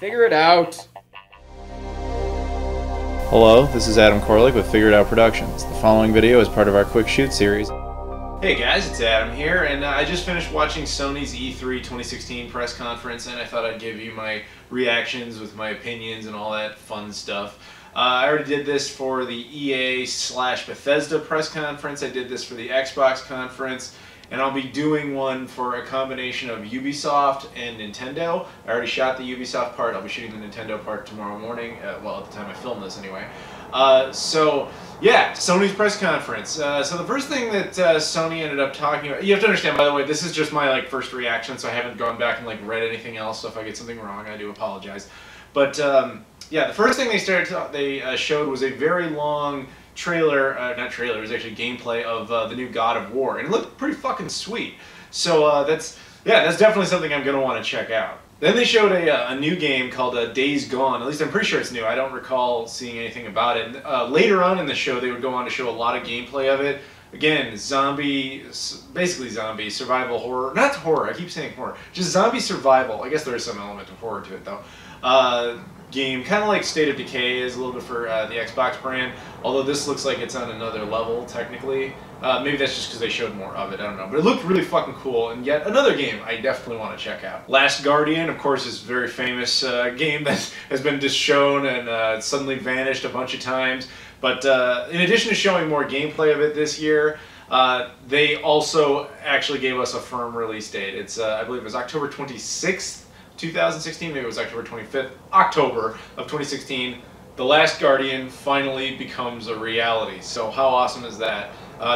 Figure it out. Hello, this is Adam Koralik with Figure It Out Productions. The following video is part of our Quick Shoot series. Hey guys, it's Adam here, and I just finished watching Sony's E3 2016 press conference, and I thought I'd give you my reactions with my opinions and all that fun stuff. I already did this for the EA/Bethesda press conference, I did this for the Xbox conference, and I'll be doing one for a combination of Ubisoft and Nintendo. I already shot the Ubisoft part, I'll be shooting the Nintendo part tomorrow morning, well at the time I film this anyway. So yeah, Sony's press conference. So the first thing that Sony ended up talking about, you have to understand, by the way, this is just my first reaction, so I haven't gone back and read anything else, so if I get something wrong I do apologize. But yeah, the first thing they showed was a very long trailer, not trailer, it was actually gameplay of the new God of War, and it looked pretty fucking sweet. So that's definitely something I'm going to want to check out. Then they showed a new game called Days Gone. At least I'm pretty sure it's new. I don't recall seeing anything about it. Later on in the show, they would go on to show a lot of gameplay of it. Again, basically zombie, survival horror. Not horror, I keep saying horror. Just zombie survival. I guess there is some element of horror to it, though. Game, kind of like State of Decay is a little bit for the Xbox brand, although this looks like it's on another level, technically. Maybe that's just because they showed more of it, I don't know. But it looked really fucking cool, and yet another game I definitely want to check out. Last Guardian, of course, is a very famous game that has been just shown and suddenly vanished a bunch of times. But in addition to showing more gameplay of it this year, they also actually gave us a firm release date. It's, I believe it was October 26th, 2016, maybe it was October 25th, October of 2016, The Last Guardian finally becomes a reality. So how awesome is that?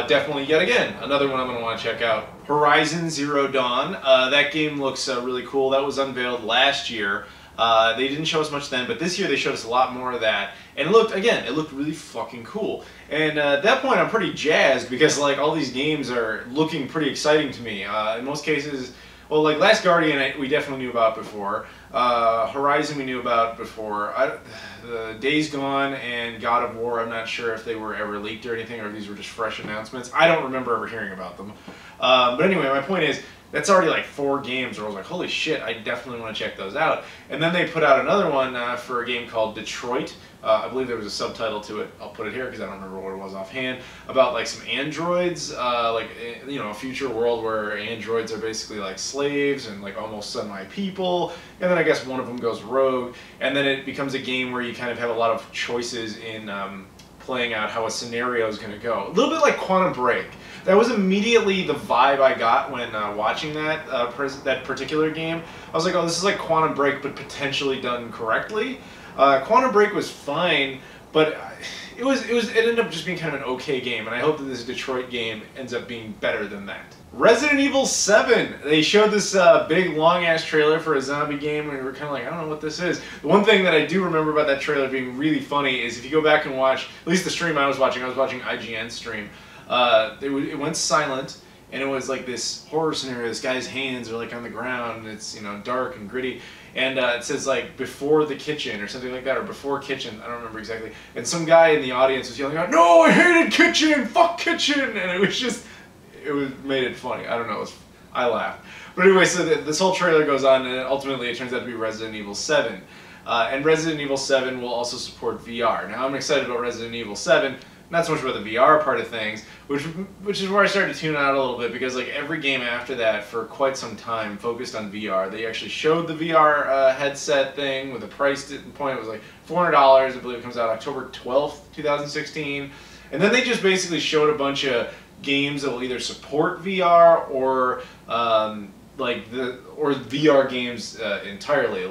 Definitely, yet again, another one I'm going to want to check out. Horizon Zero Dawn, that game looks really cool. That was unveiled last year. They didn't show us much then, but this year they showed us a lot more of that. And it looked really fucking cool. And at that point I'm pretty jazzed because all these games are looking pretty exciting to me. In most cases, well, Last Guardian we definitely knew about before. Horizon we knew about before. The Days Gone and God of War, I'm not sure if they were ever leaked or anything, or if these were just fresh announcements. I don't remember ever hearing about them. But anyway, my point is, that's already 4 games where I was like, holy shit, I definitely want to check those out. And then they put out another one for a game called Detroit. I believe there was a subtitle to it. I'll put it here because I don't remember what it was offhand. About some androids, a future world where androids are basically slaves and almost semi-people. And then I guess one of them goes rogue. And then it becomes a game where you kind of have a lot of choices in playing out how a scenario is going to go. A little bit like Quantum Break. That was immediately the vibe I got when watching that particular game. I was like, oh, this is like Quantum Break, but potentially done correctly. Quantum Break was fine, but it ended up just being kind of an okay game, and I hope that this Detroit game ends up being better than that. Resident Evil 7. They showed this big long-ass trailer for a zombie game, and we were kind of like, I don't know what this is. The one thing that I do remember about that trailer being really funny is if you go back and watch, at least the stream I was watching IGN's stream, it went silent, and it was this horror scenario. This guy's hands are on the ground, and it's dark and gritty, and it says before the kitchen or something like that, or before kitchen, I don't remember exactly. And some guy in the audience was yelling out, "No, I hated kitchen, fuck kitchen!" And it was just, made it funny. I don't know, I laughed. But anyway, so this whole trailer goes on, and ultimately it turns out to be Resident Evil 7. And Resident Evil 7 will also support VR. Now I'm excited about Resident Evil 7. Not so much about the VR part of things, which is where I started to tune out a little bit, because every game after that for quite some time focused on VR. They actually showed the VR headset thing with a price point. It was $400. I believe it comes out October 12th, 2016. And then they just basically showed a bunch of games that will either support VR or VR games entirely.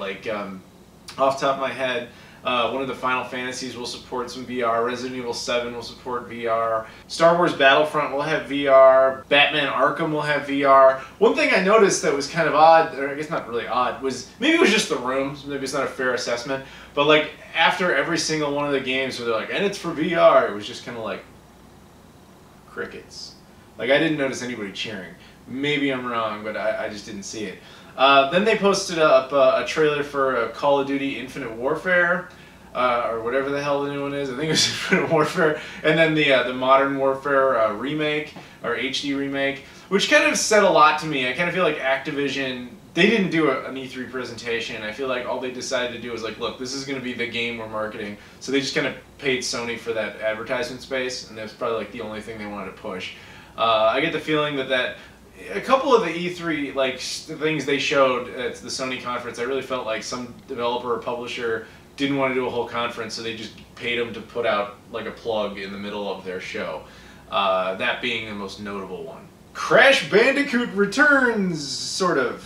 Off the top of my head, one of the Final Fantasies will support some VR. Resident Evil 7 will support VR. Star Wars Battlefront will have VR. Batman Arkham will have VR. One thing I noticed that was kind of odd, or I guess not really odd, was maybe it was just the rooms. Maybe it's not a fair assessment. But after every single one of the games where they're and it's for VR, it was just kind of crickets. I didn't notice anybody cheering. Maybe I'm wrong, but I just didn't see it. Then they posted up a trailer for Call of Duty Infinite Warfare. or whatever the hell the new one is. I think it was Infinite Warfare, and then the Modern Warfare remake or HD remake, which kind of said a lot to me. I kind of feel like Activision, they didn't do an E3 presentation. I feel like all they decided to do was like, look, this is going to be the game we're marketing. So they just kind of paid Sony for that advertisement space, and that's probably like the only thing they wanted to push. I get the feeling that a couple of the E3 like things they showed at the Sony conference, I really felt like some developer or publisher didn't want to do a whole conference, so they just paid them to put out like a plug in the middle of their show. That being the most notable one. Crash Bandicoot returns, sort of.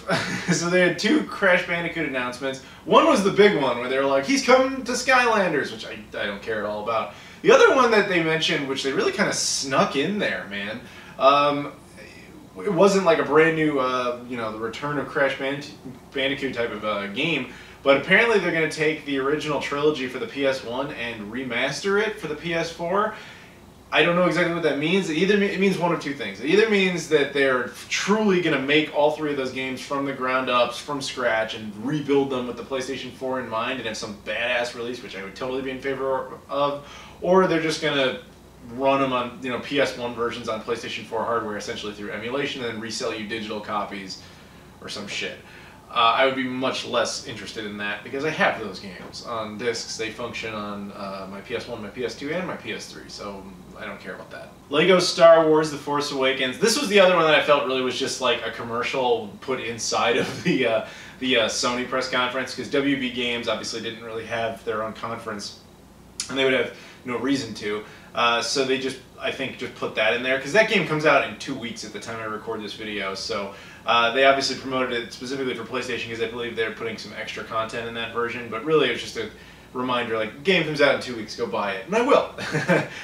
So they had 2 Crash Bandicoot announcements. One was the big one where they were like, he's coming to Skylanders, which I don't care at all about. The other one that they mentioned, which they really kind of snuck in there, man, it wasn't like a brand new, the return of Crash Bandicoot type of game, but apparently they're going to take the original trilogy for the PS1 and remaster it for the PS4. I don't know exactly what that means. It means one of 2 things. It either means that they're truly going to make all 3 of those games from the ground up, from scratch, and rebuild them with the PlayStation 4 in mind and have some badass release, which I would totally be in favor of, or they're just going to run them on PS1 versions on PlayStation 4 hardware, essentially through emulation, and then resell you digital copies or some shit. I would be much less interested in that because I have those games on discs. They function on my PS1, my PS2, and my PS3, so I don't care about that. Lego Star Wars The Force Awakens. This was the other one that I felt really was just like a commercial put inside of the Sony press conference, because WB Games obviously didn't really have their own conference, and they would have no reason to. So they just, I think, just put that in there, because that game comes out in 2 weeks at the time I record this video, so they obviously promoted it specifically for PlayStation because I believe they're putting some extra content in that version, but really it's just a reminder, like, the game comes out in 2 weeks, go buy it, and I will.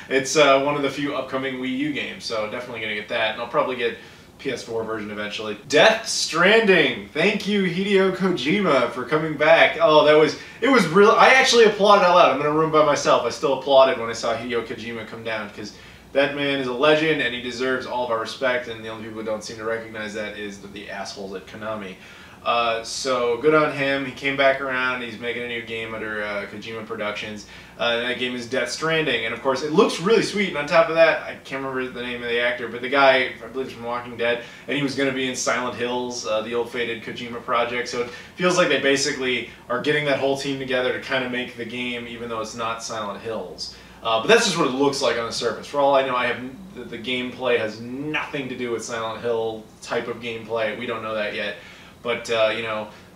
It's one of the few upcoming Wii U games, so definitely going to get that, and I'll probably get PS4 version eventually. Death Stranding! Thank you, Hideo Kojima, for coming back. Oh, it was real. I actually applauded out loud. I'm in a room by myself. I still applauded when I saw Hideo Kojima come down, because that man is a legend and he deserves all of our respect, and the only people who don't seem to recognize that is the assholes at Konami. So good on him. He came back around. He's making a new game under Kojima Productions. And that game is Death Stranding, and of course it looks really sweet. And on top of that, I can't remember the name of the actor, but the guy, I believe, is from Walking Dead, and he was going to be in Silent Hills, the ill-fated Kojima project. So it feels like they basically are getting that whole team together to kind of make the game, even though it's not Silent Hills. But that's just what it looks like on the surface. For all I know, the gameplay has nothing to do with Silent Hill type of gameplay. We don't know that yet. But,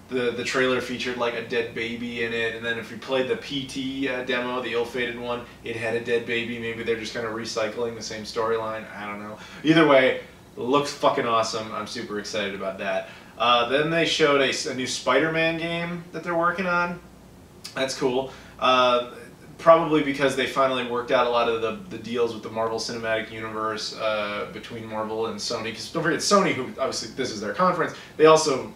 the trailer featured like a dead baby in it, and then if you played the PT demo, the ill-fated one, it had a dead baby. Maybe they're just kind of recycling the same storyline. I don't know. Either way, it looks fucking awesome. I'm super excited about that. Then they showed a new Spider-Man game that they're working on. That's cool. Probably because they finally worked out a lot of the deals with the Marvel Cinematic Universe between Marvel and Sony. Because don't forget, Sony, who obviously this is their conference, they also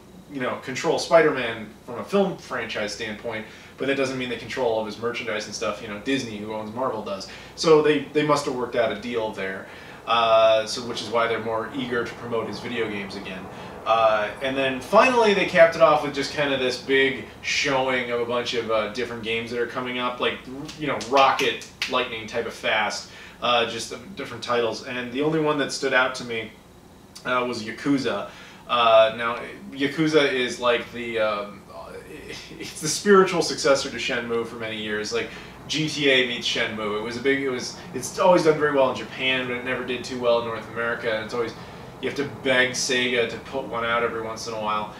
control Spider-Man from a film franchise standpoint, but that doesn't mean they control all of his merchandise and stuff. Disney, who owns Marvel, does. So they must have worked out a deal there. Which is why they're more eager to promote his video games again. And then finally they capped it off with just kind of this big showing of a bunch of different games that are coming up, like, Rocket Lightning type of fast, just different titles. And the only one that stood out to me was Yakuza. Now, Yakuza is like it's the spiritual successor to Shenmue for many years. Like, GTA meets Shenmue. It's always done very well in Japan, but it never did too well in North America. And it's always, you have to beg Sega to put one out every once in a while.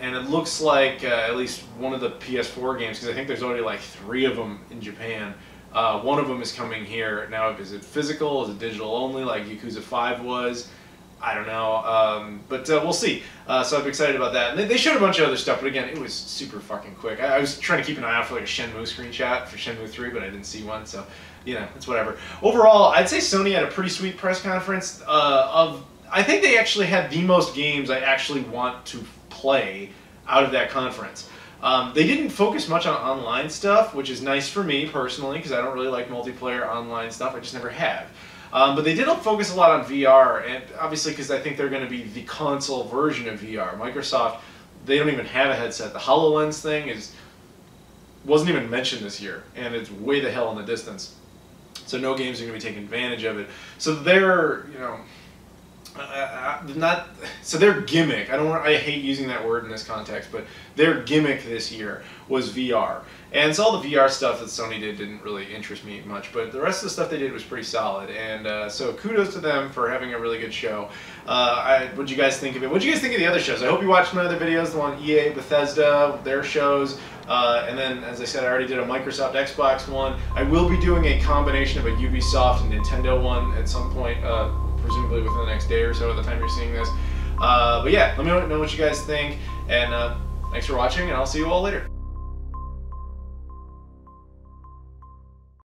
And it looks like at least one of the PS4 games, because I think there's already like 3 of them in Japan. One of them is coming here. Now, is it physical? Is it digital only, like Yakuza 5 was? I don't know, but we'll see. So I'm excited about that. And they showed a bunch of other stuff, but again, it was super fucking quick. I was trying to keep an eye out for like a Shenmue screenshot for Shenmue 3, but I didn't see one, so, it's whatever. Overall, I'd say Sony had a pretty sweet press conference. I think they actually had the most games I actually want to play out of that conference. They didn't focus much on online stuff, which is nice for me personally, because I don't really like multiplayer online stuff. I just never have. But they did focus a lot on VR, and obviously because I think they're going to be the console version of VR. Microsoft, they don't even have a headset. The HoloLens thing is wasn't even mentioned this year, and it's way the hell in the distance. So no games are going to be taking advantage of it. So they're, you know, so their gimmick, I hate using that word in this context, but their gimmick this year was VR. And so all the VR stuff that Sony did didn't really interest me much, but the rest of the stuff they did was pretty solid. And so kudos to them for having a really good show. What'd you guys think of it? What'd you guys think of the other shows? I hope you watched my other videos, the one EA, Bethesda, their shows. And then, as I said, I already did a Microsoft Xbox one. I will be doing a combination of a Ubisoft and Nintendo one at some point, presumably within the next day or so at the time you're seeing this. But yeah, let me know what you guys think. And thanks for watching, and I'll see you all later.